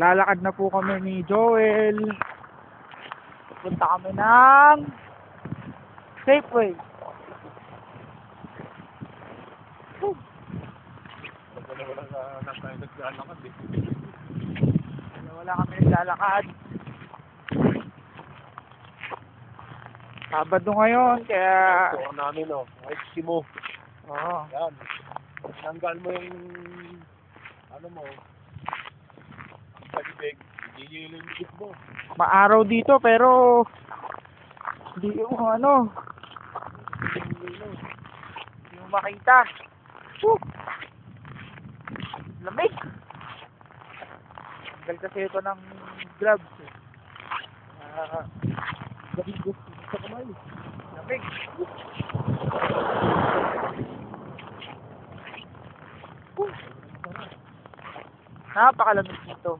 Lalakad na po kami ni Joel. Punta kami ng Safeway. Wala kami naglalakad. Sabado ngayon, kaya... Ito namin, no? XC mo. Oo. Yan. Nanggal mo yung... Ano mo? Palibig. Hindi yung ligit mo. Maaraw dito, pero... Hindi yung ano... Hindi yung makita. Woo! Lamig! Tanggal kasi ito ng gloves. Gabi gusto sa kamay. Lamig! Woo! Napakalamig dito.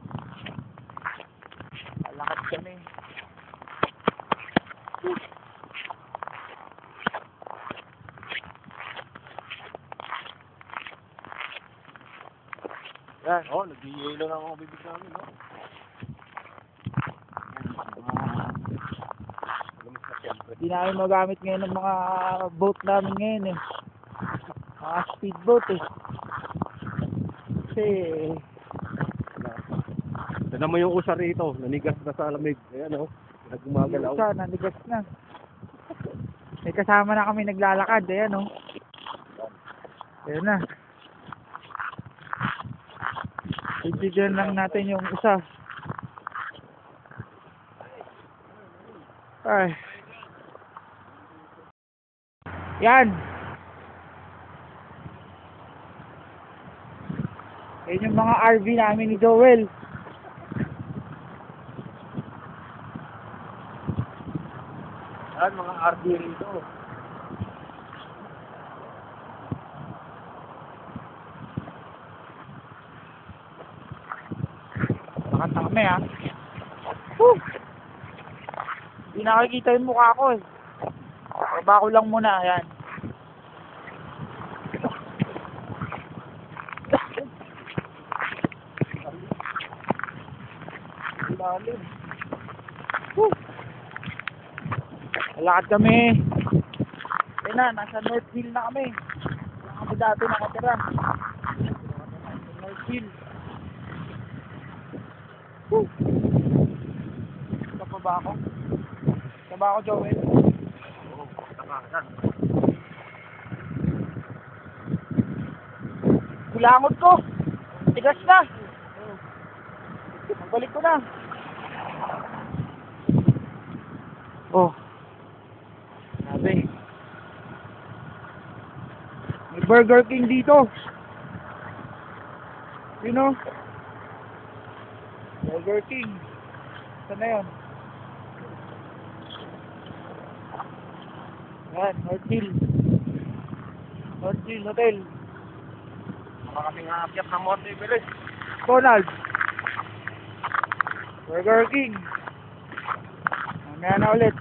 Lalakad kami. Woo! Yan. Oo, nag-iilo lang ako bibig namin, no? Hindi namin magamit ngayon ng mga boat namin ngayon eh. Mga speedboat eh. Kasi... Tignan mo yung usa rito, nanigas na sa lamig. Ayan, oh. Nagumagalaw. Yung isa, nanigas na. May kasama na kami naglalakad. Ayan oh. Ayan na. Ibigyan lang natin yung isa. Ay. Yan. Yan yung mga RV namin ni Joel. Yan, mga RV rito. Nakanta kami ha. Woo! Hindi nakikita yung mukha ko eh. Baba ko lang muna. Ayan. Lalim. Woo! Lakad kami. Ayan na, nasa Northville na kami. Saan kami dati nakatira? Northville. Woo! Saan ba ako? Saan ba ako, Joel? Oo, tama yan. Kulangot ko! Tigas na! Magbalik ko na. Oh. Sabi. May Burger King dito. You know? Burger King. Saan na yun? Yan, Northville. Northville Hotel. Mga kaming haakyat ng Monte Everest. Donald. Burger King. Mamaya na ulit.